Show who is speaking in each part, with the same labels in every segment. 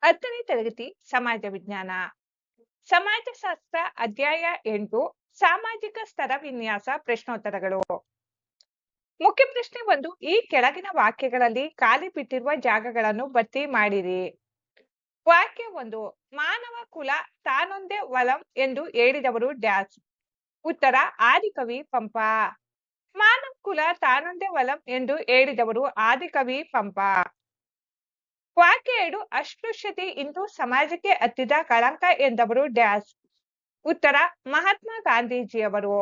Speaker 1: 10ನೇ ತರಗತಿ ಸಮಾಜ ವಿಜ್ಞಾನ ಸಮಾಜಶಾಸ್ತ್ರ ಅಧ್ಯಾಯ 8 ಸಾಮಾಜಿಕ ಸ್ತರ ವಿನ್ಯಾಸ ಪ್ರಶ್ನೋತ್ತರಗಳು. ಮುಖ್ಯ ಪ್ರಶ್ನೆ 1. ಈ ಕೆಳಗಿನ ವಾಕ್ಯಗಳಲ್ಲಿ ಖಾಲಿ ಬಿಟ್ಟಿರುವ ಜಾಗಗಳನ್ನು ಭರ್ತಿ ಮಾಡಿರಿ. ವಾಕ್ಯ 1. ಮಾನವ ಕುಲ ತಾನೊಂದೇ ವಲಂ ಎಂದು ಹೇಳಿದವರು ಡ್ಯಾಶ್. ಉತ್ತರ ಆದಿಕವಿ ಪಂಪ. ಮಾನವ ಕುಲ ತಾನೊಂದೇ ವಲಂ ಎಂದು ಹೇಳಿದವರು ಆದಿಕವಿ ಪಂಪ. ವಾಕ್ಯ 2. ಅಸ್ಪೃಶ್ಯತೆ ಇಂದು ಸಮಾಜಕ್ಕೆ ಹತ್ತಿದ ಕಳಂಕ ಎಂದವರು ಡ್ಯಾಶ್. ಉತ್ತರ ಮಹಾತ್ಮ ಗಾಂಧೀಜಿಯವರು.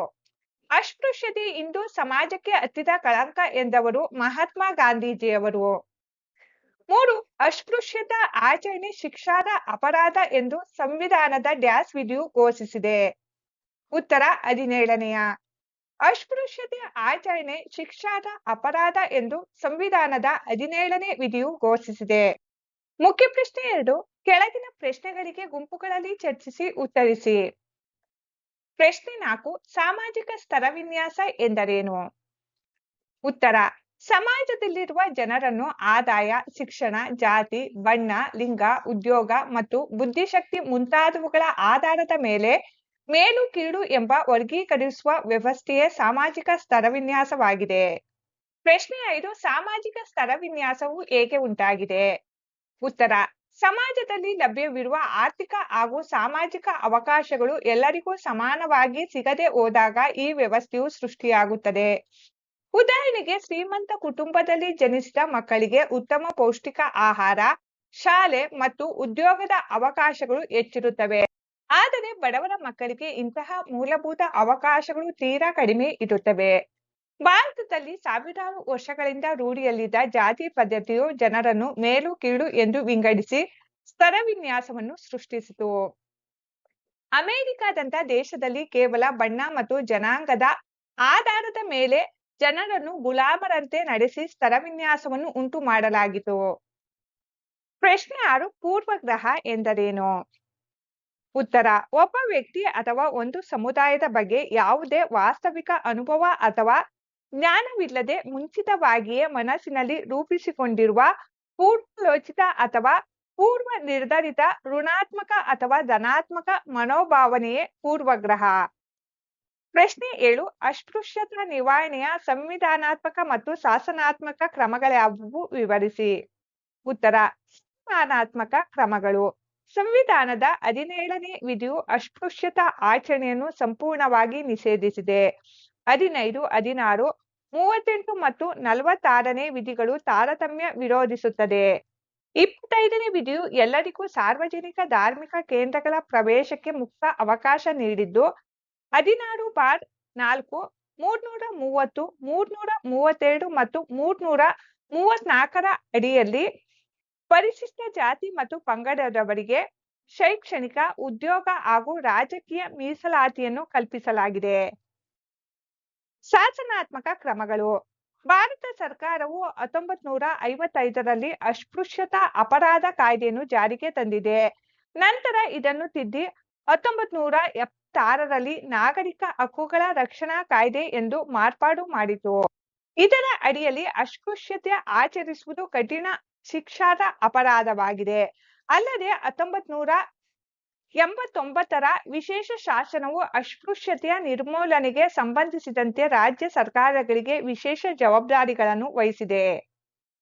Speaker 1: ಅಸ್ಪೃಶ್ಯತೆ ಇಂದು ಸಮಾಜಕ್ಕೆ ಹತ್ತಿದ ಕಳಂಕ ಎಂದವರು ಮಹಾತ್ಮ ಗಾಂಧೀಜಿಯವರು. 3. ಅಸ್ಪೃಶ್ಯತಾ ಆಚರಣೆ ಶಿಕ್ಷಾರ್ಹ ಅಪರಾಧ ಎಂದು ಸಂವಿಧಾನದ ಡ್ಯಾಶ್ ವಿಧಿಯು ಘೋಷಿಸಿದೆ. ಉತ್ತರ 17ನೇಯ. ಅಸ್ಪೃಶ್ಯತೆ ಆಚರಣೆ ಶಿಕ್ಷಾರ್ಹ ಅಪರಾಧ ಎಂದು ಸಂವಿಧಾನದ 17ನೇ ವಿಧಿಯು ಘೋಷಿಸಿದೆ. ಮುಖ್ಯ ಪ್ರಶ್ನೆ 2. ಕೆಳಗಿನ ಪ್ರಶ್ನೆಗಳಿಗೆ ಗುಂಪುಗಳಲ್ಲಿ ಚರ್ಚಿಸಿ ಉತ್ತರಿಸಿ. ಪ್ರಶ್ನೆ 4. ಸಾಮಾಜಿಕ ಸ್ತರ ವಿನ್ಯಾಸ ಎಂದರೇನು? ಉತ್ತರ ಸಮಾಜದಲ್ಲಿರುವ ಜನರನ್ನು ಆದಾಯ, ಶಿಕ್ಷಣ, ಜಾತಿ, ಬಣ್ಣ, ಲಿಂಗ, ಉದ್ಯೋಗ ಮತ್ತು ಬುದ್ಧಿಶಕ್ತಿ ಮುಂತಾದವುಗಳ ಆಧಾರದ ಮೇಲೆ ಮೇಲು ಕೀಳು ಎಂಬ ವರ್ಗೀಕರಿಸುವ ವ್ಯವಸ್ಥೆಯೇ ಸಾಮಾಜಿಕ ಸ್ತರ ವಿನ್ಯಾಸವಾಗಿದೆ. ಪ್ರಶ್ನೆ 5. ಸಾಮಾಜಿಕ ಸ್ತರ ವಿನ್ಯಾಸವು ಏಕೆ ಉಂಟಾಗಿದೆ? ಉತ್ತರ ಸಮಾಜದಲ್ಲಿ ಲಭ್ಯವಿರುವ ಆರ್ಥಿಕ ಹಾಗೂ ಸಾಮಾಜಿಕ ಅವಕಾಶಗಳು ಎಲ್ಲರಿಗೂ ಸಮಾನವಾಗಿ ಸಿಗದೆ ಹೋದಾಗ ಈ ವ್ಯವಸ್ಥೆಯು ಸೃಷ್ಟಿಯಾಗುತ್ತದೆ. ಉದಾಹರಣೆಗೆ, ಶ್ರೀಮಂತ ಕುಟುಂಬದಲ್ಲಿ ಜನಿಸಿದ ಮಕ್ಕಳಿಗೆ ಉತ್ತಮ ಪೌಷ್ಟಿಕ ಆಹಾರ, ಶಾಲೆ ಮತ್ತು ಉದ್ಯೋಗದ ಅವಕಾಶಗಳು ಹೆಚ್ಚಿರುತ್ತವೆ. ಆದರೆ ಬಡವರ ಮಕ್ಕಳಿಗೆ ಇಂತಹ ಮೂಲಭೂತ ಅವಕಾಶಗಳು ತೀರಾ ಕಡಿಮೆ ಇರುತ್ತವೆ. ಭಾರತದಲ್ಲಿ ಸಾವಿರಾರು ವರ್ಷಗಳಿಂದ ರೂಢಿಯಲ್ಲಿದ್ದ ಜಾತಿ ಪದ್ಧತಿಯು ಜನರನ್ನು ಮೇಲು ಕೀಳು ಎಂದು ವಿಂಗಡಿಸಿ ಸ್ತರ ವಿನ್ಯಾಸವನ್ನು ಸೃಷ್ಟಿಸಿತು. ಅಮೆರಿಕದಂತ ದೇಶದಲ್ಲಿ ಕೇವಲ ಬಣ್ಣ ಮತ್ತು ಜನಾಂಗದ ಆಧಾರದ ಮೇಲೆ ಜನರನ್ನು ಗುಲಾಮರಂತೆ ನಡೆಸಿ ಸ್ತರ ವಿನ್ಯಾಸವನ್ನು ಉಂಟು ಮಾಡಲಾಗಿತು. ಪ್ರಶ್ನೆ 6. ಪೂರ್ವಗ್ರಹ ಎಂದರೇನು? ಉತ್ತರ ಒಬ್ಬ ವ್ಯಕ್ತಿ ಅಥವಾ ಒಂದು ಸಮುದಾಯದ ಬಗ್ಗೆ ಯಾವುದೇ ವಾಸ್ತವಿಕ ಅನುಭವ ಅಥವಾ ಜ್ಞಾನವಿಲ್ಲದೆ ಮುಂಚಿತವಾಗಿಯೇ ಮನಸ್ಸಿನಲ್ಲಿ ರೂಪಿಸಿಕೊಂಡಿರುವ ಪೂರ್ವಯೋಚಿತ ಅಥವಾ ಪೂರ್ವ ನಿರ್ಧರಿತ ಋಣಾತ್ಮಕ ಅಥವಾ ಧನಾತ್ಮಕ ಮನೋಭಾವನೆಯೇ ಪೂರ್ವಗ್ರಹ. ಪ್ರಶ್ನೆ 7. ಅಸ್ಪೃಶ್ಯತಾ ನಿವಾರಣೆಯ ಸಂವಿಧಾನಾತ್ಮಕ ಮತ್ತು ಶಾಸನಾತ್ಮಕ ಕ್ರಮಗಳ್ಯಾವುವು ವಿವರಿಸಿ. ಉತ್ತರ ಸಂವಿಧಾನಾತ್ಮಕ ಕ್ರಮಗಳು. ಸಂವಿಧಾನದ 17ನೇ ವಿಧಿಯು ಅಸ್ಪೃಶ್ಯತಾ ಆಚರಣೆಯನ್ನು ಸಂಪೂರ್ಣವಾಗಿ ನಿಷೇಧಿಸಿದೆ. 15, 16, 38 ಮತ್ತು 46ನೇ ವಿಧಿಗಳು ತಾರತಮ್ಯ ವಿರೋಧಿಸುತ್ತದೆ. 25ನೇ ವಿಧಿಯು ಎಲ್ಲರಿಗೂ ಸಾರ್ವಜನಿಕ ಧಾರ್ಮಿಕ ಕೇಂದ್ರಗಳ ಪ್ರವೇಶಕ್ಕೆ ಮುಕ್ತ ಅವಕಾಶ ನೀಡಿದ್ದು 16(4), 330, 332 ಮತ್ತು 334ರ ಅಡಿಯಲ್ಲಿ ಪರಿಶಿಷ್ಟ ಜಾತಿ ಮತ್ತು ಪಂಗಡದವರಿಗೆ ಶೈಕ್ಷಣಿಕ, ಉದ್ಯೋಗ ಹಾಗೂ ರಾಜಕೀಯ ಮೀಸಲಾತಿಯನ್ನು ಕಲ್ಪಿಸಲಾಗಿದೆ. ಶಾಸನಾತ್ಮಕ ಕ್ರಮಗಳು. ಭಾರತ ಸರ್ಕಾರವು 1955ರಲ್ಲಿ ಅಸ್ಪೃಶ್ಯತಾ ಅಪರಾಧ ಕಾಯ್ದೆಯನ್ನು ಜಾರಿಗೆ ತಂದಿದೆ. ನಂತರ ಇದನ್ನು ತಿದ್ದಿ 1976ರಲ್ಲಿ ನಾಗರಿಕ ಹಕ್ಕುಗಳ ರಕ್ಷಣಾ ಕಾಯ್ದೆ ಎಂದು ಮಾರ್ಪಾಡು ಮಾಡಿತು. ಇದರ ಅಡಿಯಲ್ಲಿ ಅಸ್ಪೃಶ್ಯತೆ ಆಚರಿಸುವುದು ಕಠಿಣ ಶಿಕ್ಷಾರ್ಹ ಅಪರಾಧವಾಗಿದೆ. ಅಲ್ಲದೆ 1989ರ ವಿಶೇಷ ಶಾಸನವು ಅಸ್ಪೃಶ್ಯತೆಯ ನಿರ್ಮೂಲನೆಗೆ ಸಂಬಂಧಿಸಿದಂತೆ ರಾಜ್ಯ ಸರ್ಕಾರಗಳಿಗೆ ವಿಶೇಷ ಜವಾಬ್ದಾರಿಗಳನ್ನು ವಹಿಸಿದೆ.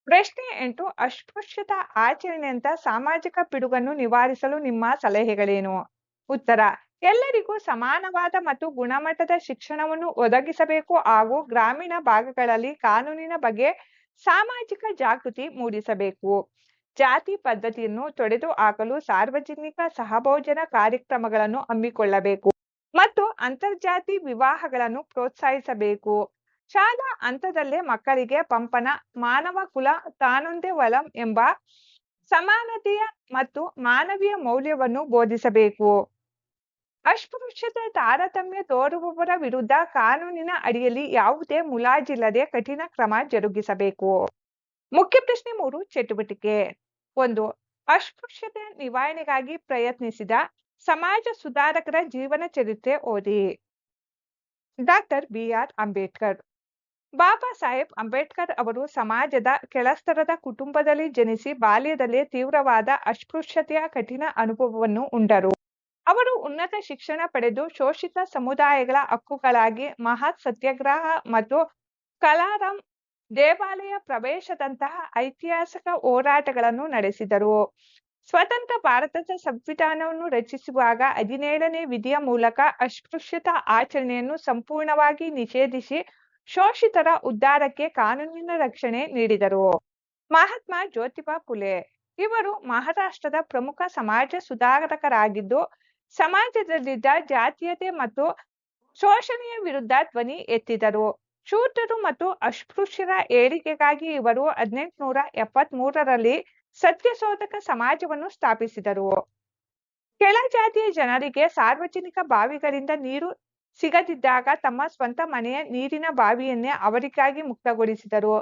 Speaker 1: ಪ್ರಶ್ನೆ 8. ಅಸ್ಪೃಶ್ಯತಾ ಆಚರಣೆಯಂಥ ಸಾಮಾಜಿಕ ಪಿಡುಗನ್ನು ನಿವಾರಿಸಲು ನಿಮ್ಮ ಸಲಹೆಗಳೇನು? ಉತ್ತರ ಎಲ್ಲರಿಗೂ ಸಮಾನವಾದ ಮತ್ತು ಗುಣಮಟ್ಟದ ಶಿಕ್ಷಣವನ್ನು ಒದಗಿಸಬೇಕು ಹಾಗೂ ಗ್ರಾಮೀಣ ಭಾಗಗಳಲ್ಲಿ ಕಾನೂನಿನ ಬಗ್ಗೆ ಸಾಮಾಜಿಕ ಜಾಗೃತಿ ಮೂಡಿಸಬೇಕು. ಜಾತಿ ಪದ್ಧತಿಯನ್ನು ತೊಡೆದು ಹಾಕಲು ಸಾರ್ವಜನಿಕ ಸಹಭೋಜನ ಕಾರ್ಯಕ್ರಮಗಳನ್ನು ಹಮ್ಮಿಕೊಳ್ಳಬೇಕು ಮತ್ತು ಅಂತರ್ಜಾತಿ ವಿವಾಹಗಳನ್ನು ಪ್ರೋತ್ಸಾಹಿಸಬೇಕು. ಶಾಲಾ ಹಂತದಲ್ಲೇ ಮಕ್ಕಳಿಗೆ ಪಂಪನ ಮಾನವ ಕುಲ ತಾನೊಂದೇ ವಲಂ ಎಂಬ ಸಮಾನತೆಯ ಮತ್ತು ಮಾನವೀಯ ಮೌಲ್ಯವನ್ನು ಬೋಧಿಸಬೇಕು. ಅಸ್ಪೃಶ್ಯತೆ ತಾರತಮ್ಯ ತೋರುವವರ ವಿರುದ್ಧ ಕಾನೂನಿನ ಅಡಿಯಲ್ಲಿ ಯಾವುದೇ ಮುಲಾಜಿಲ್ಲದೆ ಕಠಿಣ ಕ್ರಮ ಜರುಗಿಸಬೇಕು. ಮುಖ್ಯ ಪ್ರಶ್ನೆ 3. ಚಟುವಟಿಕೆ 1. ಅಸ್ಪೃಶ್ಯತೆ ನಿವಾರಣೆಗಾಗಿ ಪ್ರಯತ್ನಿಸಿದ ಸಮಾಜ ಸುಧಾರಕರ ಜೀವನ ಚರಿತ್ರೆ ಓದಿ. Doctor B R. ಅಂಬೇಡ್ಕರ್. ಬಾಬಾ ಸಾಹೇಬ್ ಅಂಬೇಡ್ಕರ್ ಅವರು ಸಮಾಜದ ಕೆಳಸ್ತರದ ಕುಟುಂಬದಲ್ಲಿ ಜನಿಸಿ ಬಾಲ್ಯದಲ್ಲೇ ತೀವ್ರವಾದ ಅಸ್ಪೃಶ್ಯತೆಯ ಕಠಿಣ ಅನುಭವವನ್ನು ಉಂಡರು. ಅವರು ಉನ್ನತ ಶಿಕ್ಷಣ ಪಡೆದು ಶೋಷಿತ ಸಮುದಾಯಗಳ ಹಕ್ಕುಗಳಾಗಿ ಮಹತ್ ಸತ್ಯಾಗ್ರಹ ಮತ್ತು ಕಲಾರಂ ದೇವಾಲಯ ಪ್ರವೇಶದಂತಹ ಐತಿಹಾಸಿಕ ಹೋರಾಟಗಳನ್ನು ನಡೆಸಿದರು. ಸ್ವತಂತ್ರ ಭಾರತದ ಸಂವಿಧಾನವನ್ನು ರಚಿಸುವಾಗ 17ನೇ ವಿಧಿಯ ಮೂಲಕ ಅಸ್ಪೃಶ್ಯತಾ ಆಚರಣೆಯನ್ನು ಸಂಪೂರ್ಣವಾಗಿ ನಿಷೇಧಿಸಿ ಶೋಷಿತರ ಉದ್ಧಾರಕ್ಕೆ ಕಾನೂನಿನ ರಕ್ಷಣೆ ನೀಡಿದರು. ಮಹಾತ್ಮ ಜ್ಯೋತಿಬಾ ಫುಲೆ ಇವರು ಮಹಾರಾಷ್ಟ್ರದ ಪ್ರಮುಖ ಸಮಾಜ ಸುಧಾರಕರಾಗಿದ್ದು, ಸಮಾಜದಲ್ಲಿದ್ದ ಜಾತೀಯತೆ ಮತ್ತು ಶೋಷಣೆಯ ವಿರುದ್ಧ ಧ್ವನಿ ಎತ್ತಿದರು. ಶೂದ್ರರು ಮತ್ತು ಅಸ್ಪೃಶ್ಯರ ಏಳಿಗೆಗಾಗಿ ಇವರು 1873ರಲ್ಲಿ ಸತ್ಯಶೋಧಕ ಸಮಾಜವನ್ನು ಸ್ಥಾಪಿಸಿದರು. ಕೆಳಜಾತಿಯ ಜನರಿಗೆ ಸಾರ್ವಜನಿಕ ಬಾವಿಗಳಿಂದ ನೀರು ಸಿಗದಿದ್ದಾಗ ತಮ್ಮ ಸ್ವಂತ ಮನೆಯ ನೀರಿನ ಬಾವಿಯನ್ನೇ ಅವರಿಗಾಗಿ ಮುಕ್ತಗೊಳಿಸಿದರು.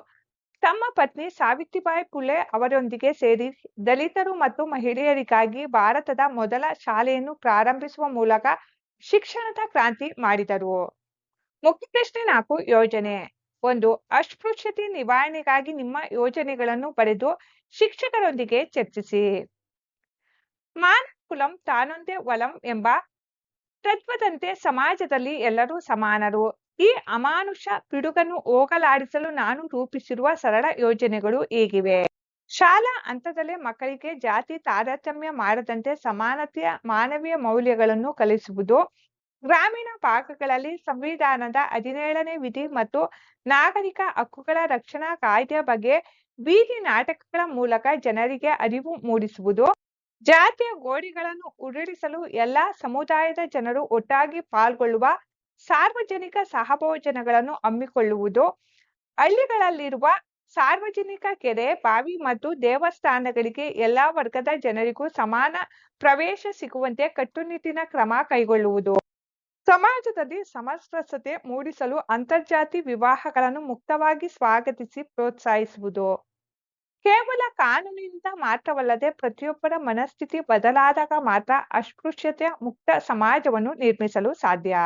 Speaker 1: ತಮ್ಮ ಪತ್ನಿ ಸಾವಿತ್ರಿಬಾಯಿ ಫುಲೆ ಅವರೊಂದಿಗೆ ಸೇರಿ ದಲಿತರು ಮತ್ತು ಮಹಿಳೆಯರಿಗಾಗಿ ಭಾರತದ ಮೊದಲ ಶಾಲೆಯನ್ನು ಪ್ರಾರಂಭಿಸುವ ಮೂಲಕ ಶಿಕ್ಷಣದ ಕ್ರಾಂತಿ ಮಾಡಿದರು. ಮುಖ್ಯ ಪ್ರಶ್ನೆ 4 ಯೋಜನೆ 1. ಅಸ್ಪೃಶ್ಯತೆ ನಿವಾರಣೆಗಾಗಿ ನಿಮ್ಮ ಯೋಜನೆಗಳನ್ನು ಬರೆದು ಶಿಕ್ಷಕರೊಂದಿಗೆ ಚರ್ಚಿಸಿ. ಮಾನವ ಕುಲಂ ತಾನೊಂದೇ ಒಲಂ ಎಂಬ ತತ್ವದಂತೆ ಸಮಾಜದಲ್ಲಿ ಎಲ್ಲರೂ ಸಮಾನರು. ಈ ಅಮಾನುಷ ಪಿಡುಗನ್ನು ಹೋಗಲಾಡಿಸಲು ನಾನು ರೂಪಿಸಿರುವ ಸರಳ ಯೋಜನೆಗಳು ಹೀಗಿವೆ. ಶಾಲಾ ಹಂತದಲ್ಲೇ ಮಕ್ಕಳಿಗೆ ಜಾತಿ ತಾರತಮ್ಯ ಮಾಡದಂತೆ ಸಮಾನತೆಯ ಮಾನವೀಯ ಮೌಲ್ಯಗಳನ್ನು ಕಲಿಸುವುದು. ಗ್ರಾಮೀಣ ಭಾಗಗಳಲ್ಲಿ ಸಂವಿಧಾನದ 17ನೇ ವಿಧಿ ಮತ್ತು ನಾಗರಿಕ ಹಕ್ಕುಗಳ ರಕ್ಷಣಾ ಕಾಯ್ದೆಯ ಬಗ್ಗೆ ಬೀದಿ ನಾಟಕಗಳ ಮೂಲಕ ಜನರಿಗೆ ಅರಿವು ಮೂಡಿಸುವುದು. ಜಾತಿಯ ಗೋಡೆಗಳನ್ನು ಉರುಳಿಸಲು ಎಲ್ಲಾ ಸಮುದಾಯದ ಜನರು ಒಟ್ಟಾಗಿ ಪಾಲ್ಗೊಳ್ಳುವ ಸಾರ್ವಜನಿಕ ಸಹಭೋಜನಗಳನ್ನು ಹಮ್ಮಿಕೊಳ್ಳುವುದು. ಹಳ್ಳಿಗಳಲ್ಲಿರುವ ಸಾರ್ವಜನಿಕ ಕೆರೆ, ಬಾವಿ ಮತ್ತು ದೇವಸ್ಥಾನಗಳಿಗೆ ಎಲ್ಲಾ ವರ್ಗದ ಜನರಿಗೂ ಸಮಾನ ಪ್ರವೇಶ ಸಿಗುವಂತೆ ಕಟ್ಟುನಿಟ್ಟಿನ ಕ್ರಮ ಕೈಗೊಳ್ಳುವುದು. ಸಮಾಜದಲ್ಲಿ ಸಮರಸತೆ ಮೂಡಿಸಲು ಅಂತರ್ಜಾತಿ ವಿವಾಹಗಳನ್ನು ಮುಕ್ತವಾಗಿ ಸ್ವಾಗತಿಸಿ ಪ್ರೋತ್ಸಾಹಿಸುವುದು. ಕೇವಲ ಕಾನೂನಿನಿಂದ ಮಾತ್ರವಲ್ಲದೆ ಪ್ರತಿಯೊಬ್ಬರ ಮನಸ್ಥಿತಿ ಬದಲಾದಾಗ ಮಾತ್ರ ಅಸ್ಪೃಶ್ಯತೆಯ ಮುಕ್ತ ಸಮಾಜವನ್ನು ನಿರ್ಮಿಸಲು ಸಾಧ್ಯ.